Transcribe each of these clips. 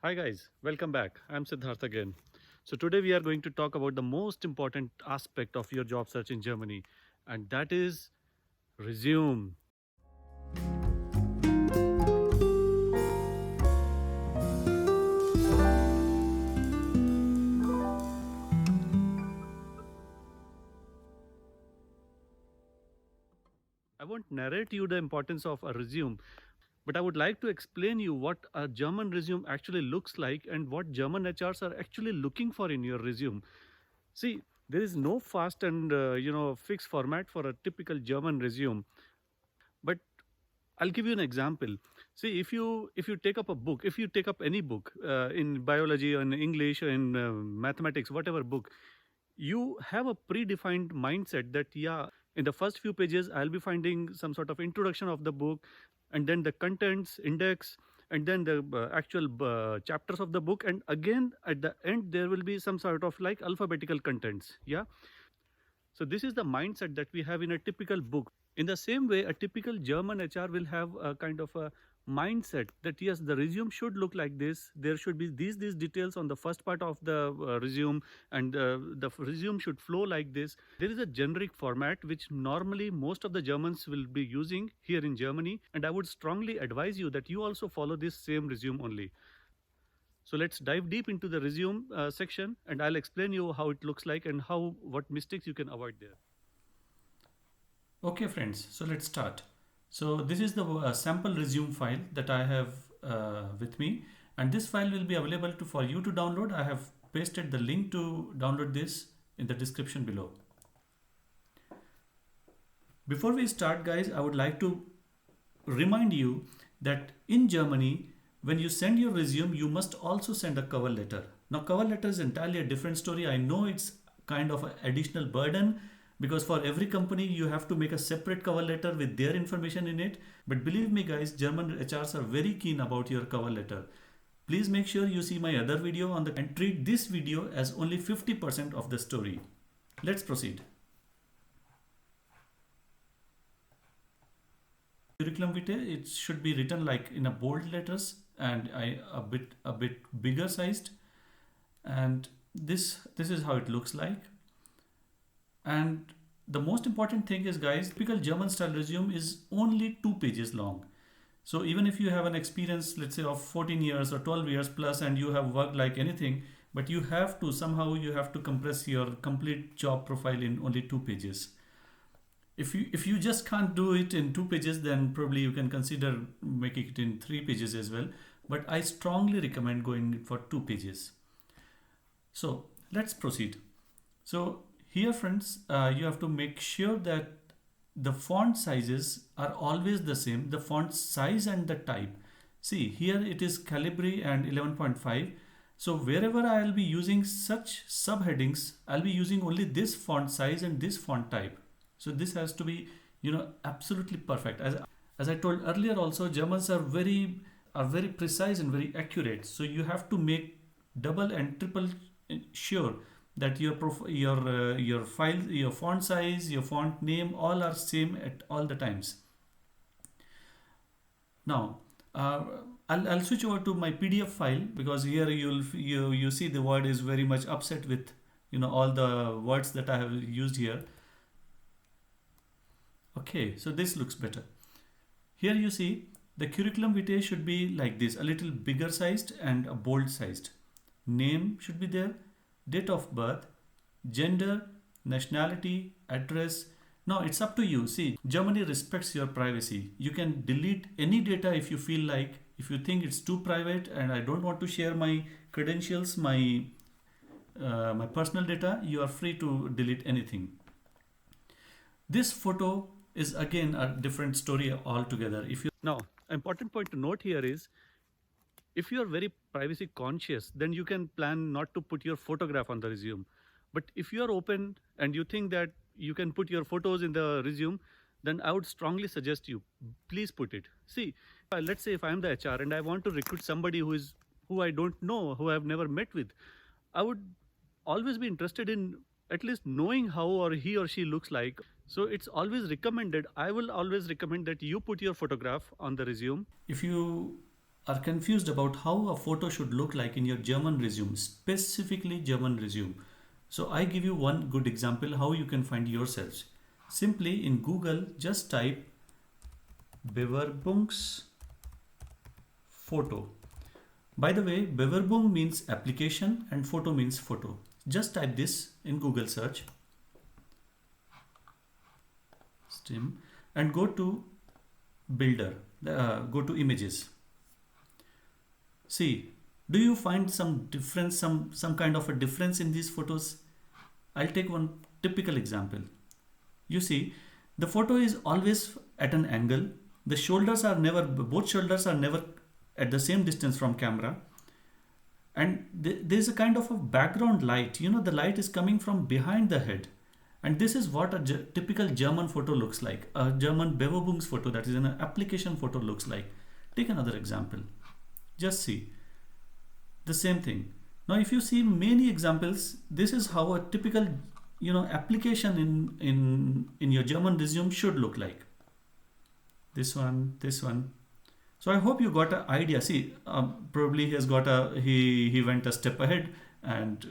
Hi guys, welcome back. I'm Siddharth again. So today we are going to talk about the most important aspect of your job search in Germany, and that is resume. I won't narrate you the importance of a resume, but I would like to explain you what a German resume actually looks like and what German HRs are actually looking for in your resume. See, there is no fast and fixed format for a typical German resume, but I'll give you an example. See, if you take up a book, if you take up any book in biology or in English or in mathematics, whatever book, you have a predefined mindset that yeah, in the first few pages I'll be finding some sort of introduction of the book, and then the contents index, and then the actual chapters of the book, and again at the end there will be some sort of like alphabetical contents. Yeah, so this is the mindset that we have in a typical book. In the same way, a typical German HR will have a kind of a mindset that yes, the resume should look like this. There should be these details on the first part of the resume, and the resume should flow like this. There is a generic format which normally most of the Germans will be using here in Germany, and I would strongly advise you that you also follow this same resume only. So let's dive deep into the resume section, and I'll explain you how it looks like and how what mistakes you can avoid there. Okay friends, so let's start. So this is the sample resume file that I have with me, and this file will be available for you to download. I have pasted the link to download this in the description below. Before we start guys, I would like to remind you that in Germany, when you send your resume, you must also send a cover letter. Now cover letter is entirely a different story. I know it's kind of an additional burden because for every company you have to make a separate cover letter with their information in it. But believe me guys, German HRs are very keen about your cover letter. Please make sure you see my other video on the and treat this video as only 50% of the story. Let's proceed. Curriculum vitae, it should be written like in a bold letters and a bit bigger sized, and this is how it looks like. And the most important thing is guys, typical German style resume is only 2 pages long. So even if you have an experience, let's say of 14 years or 12 years plus, and you have worked like anything, but you have to somehow you have to compress your complete job profile in only 2 pages. If you just can't do it in 2 pages, then probably you can consider making it in 3 pages as well. But I strongly recommend going for 2 pages. So let's proceed. So here friends, you have to make sure that the font sizes are always the same, the font size and the type. See here it is Calibri and 11.5. So wherever I will be using such subheadings, I'll be using only this font size and this font type. So this has to be, absolutely perfect. As I told earlier also, Germans are very precise and very accurate. So you have to make double and triple sure that your file, your font size, your font name, all are same at all the times. Now I'll switch over to my PDF file, because here you see the word is very much upset with all the words that I have used here. Okay, so this looks better. Here you see the curriculum vitae should be like this, a little bigger sized and a bold sized. Name should be there, date of birth, gender, nationality, address. Now it's up to you. See, Germany respects your privacy. You can delete any data if you feel like, if you think it's too private and I don't want to share my credentials, my personal data, you are free to delete anything. This photo is again a different story altogether. Now, important point to note here is, if you are very privacy conscious, then you can plan not to put your photograph on the resume. But if you are open and you think that you can put your photos in the resume, then I would strongly suggest you please put it. See, let's say if I am the HR and I want to recruit somebody who I don't know, who I have never met with, I would always be interested in at least knowing how or he or she looks like. So it's always recommended, I will always recommend that you put your photograph on the resume. If you are confused about how a photo should look like in your German resume, specifically German resume. So I give you one good example how you can find yourselves. Simply in Google, just type Bewerbungsfoto. By the way, Bewerbung means application and photo means photo. Just type this in Google search stream and go to builder, go to images. See, do you find some difference, some kind of a difference in these photos? I'll take one typical example. You see, the photo is always at an angle. The shoulders are never, both shoulders are never at the same distance from camera. And there's a kind of a background light. You know, the light is coming from behind the head. And this is what a typical German photo looks like. A German Bewerbungs photo, that is an application photo, looks like. Take another example. Just see the same thing. Now, if you see many examples, this is how a typical, application in your German resume should look like. This one, this one. So I hope you got an idea. See, probably he went a step ahead, and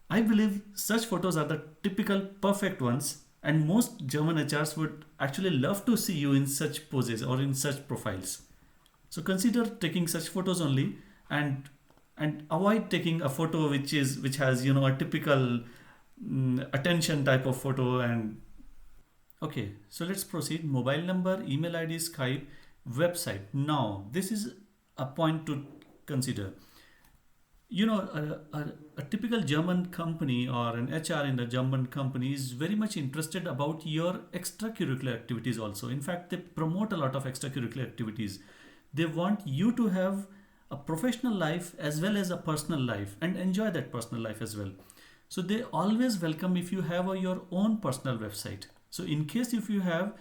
I believe such photos are the typical perfect ones, and most German HRs would actually love to see you in such poses or in such profiles. So consider taking such photos only, and avoid taking a photo which has a typical attention type of photo. And okay, so let's proceed. Mobile number, email ID, Skype, website. Now this is a point to consider. A typical German company or an HR in a German company is very much interested about your extracurricular activities also. In fact, they promote a lot of extracurricular activities. They want you to have a professional life as well as a personal life and enjoy that personal life as well. So they always welcome if you have your own personal website. So in case if you have,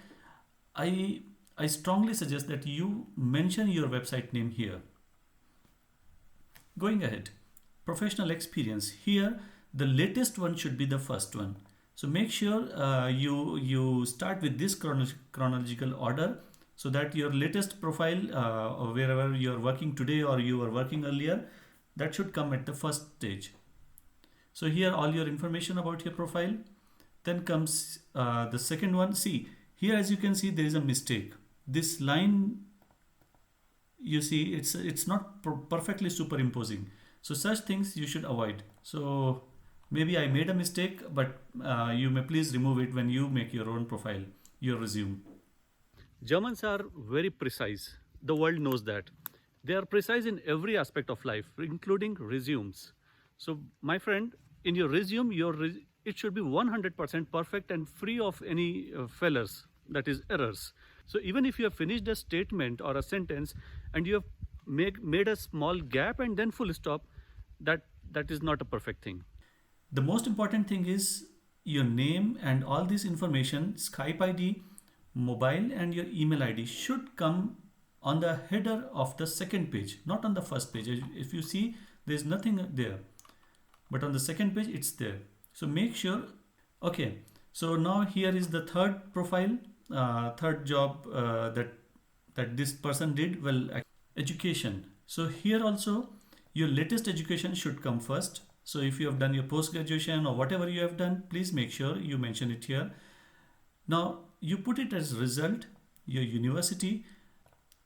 I strongly suggest that you mention your website name here. Going ahead, professional experience. Here, the latest one should be the first one. So make sure you start with this chronological order, so that your latest profile, or wherever you are working today or you are working earlier, that should come at the first stage. So here all your information about your profile. Then comes the second one. See, here as you can see there is a mistake. This line, you see, it's not perfectly superimposing. So such things you should avoid. So maybe I made a mistake, but you may please remove it when you make your own profile, your resume. Germans are very precise. The world knows that. They are precise in every aspect of life, including resumes. So, my friend, in your resume, it should be 100% perfect and free of any failures, that is, errors. So, even if you have finished a statement or a sentence and you have made a small gap and then full stop, that is not a perfect thing. The most important thing is your name and all this information, Skype ID, mobile, and your email ID should come on the header of the second page, not on the first page. If you see, there is nothing there, but on the second page it's there. So make sure. Okay, so now here is the third profile, third job that this person did. Well, education. So here also your latest education should come first. So if you have done your post graduation or whatever you have done, please make sure you mention it here. Now you put it as result, your university,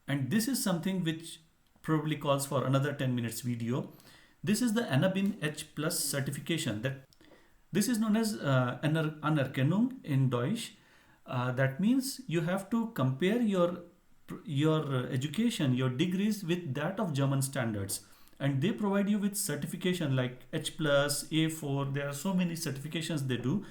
and this is something which probably calls for another 10 minutes video. This is the Anabin H plus certification. This is known as Anerkennung in Deutsch. That means you have to compare your education, your degrees with that of German standards, and they provide you with certification like H plus, A4. There are so many certifications they do.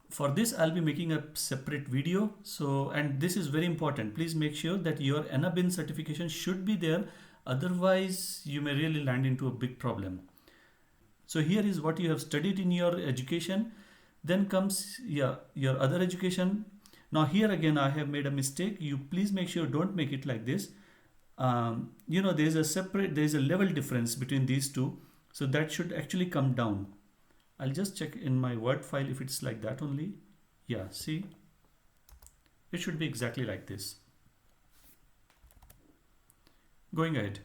For this I'll be making a separate video. So, and this is very important, please make sure that your Anabin certification should be there, otherwise you may really land into a big problem. So here is what you have studied in your education. Then comes your other education. Now here again I have made a mistake. You please make sure don't make it like this. There's a level difference between these two, so that should actually come down. I'll just check in my Word file if it's like that only. Yeah, see, it should be exactly like this. Going ahead.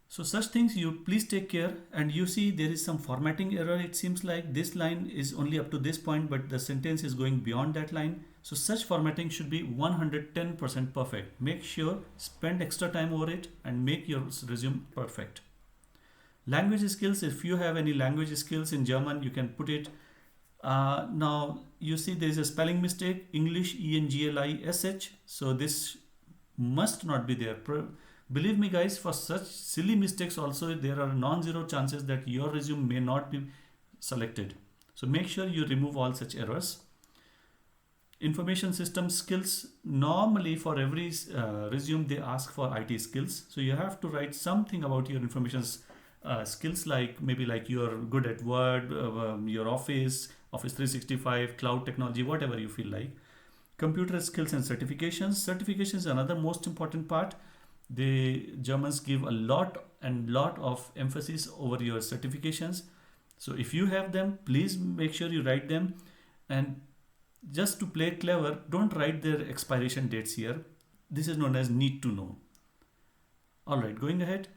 So such things you please take care, and you see there is some formatting error. It seems like this line is only up to this point, but the sentence is going beyond that line. So such formatting should be 110% perfect. Make sure, spend extra time over it and make your resume perfect. Language skills, if you have any language skills in German, you can put it. Now you see there is a spelling mistake, English English. So this must not be there. Believe me guys, for such silly mistakes also there are non-zero chances that your resume may not be selected. So make sure you remove all such errors. Information system skills, normally for every resume they ask for IT skills. So you have to write something about your information skills, like maybe like you're good at Word, your Office 365, cloud technology, whatever you feel like. Computer skills and certifications. Certifications is another most important part. The Germans give a lot of emphasis over your certifications. So if you have them, please make sure you write them. And just to play clever, don't write their expiration dates here. This is known as need to know. Alright, going ahead.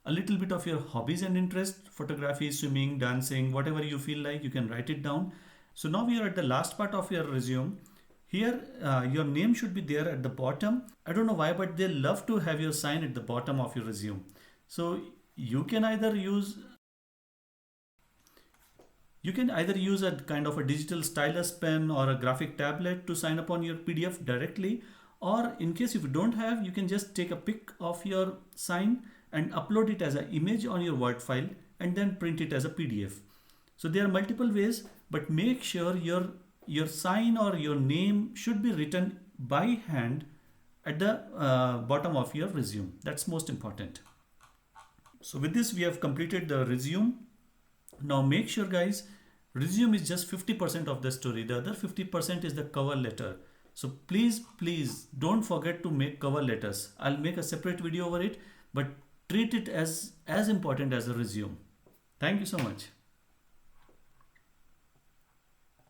A little bit of your hobbies and interests, photography, swimming, dancing, whatever you feel like, you can write it down. So now we are at the last part of your resume. Here, your name should be there at the bottom. I don't know why, but they love to have your sign at the bottom of your resume. So you can either use a kind of a digital stylus pen or a graphic tablet to sign up on your PDF directly. Or in case if you don't have, you can just take a pic of your sign and upload it as an image on your Word file and then print it as a PDF. So there are multiple ways, but make sure your sign or your name should be written by hand at the bottom of your resume. That's most important. So with this we have completed the resume. Now make sure guys, resume is just 50% of the story. The other 50% is the cover letter. So please don't forget to make cover letters. I'll make a separate video over it, but treat it as important as a resume. Thank you so much.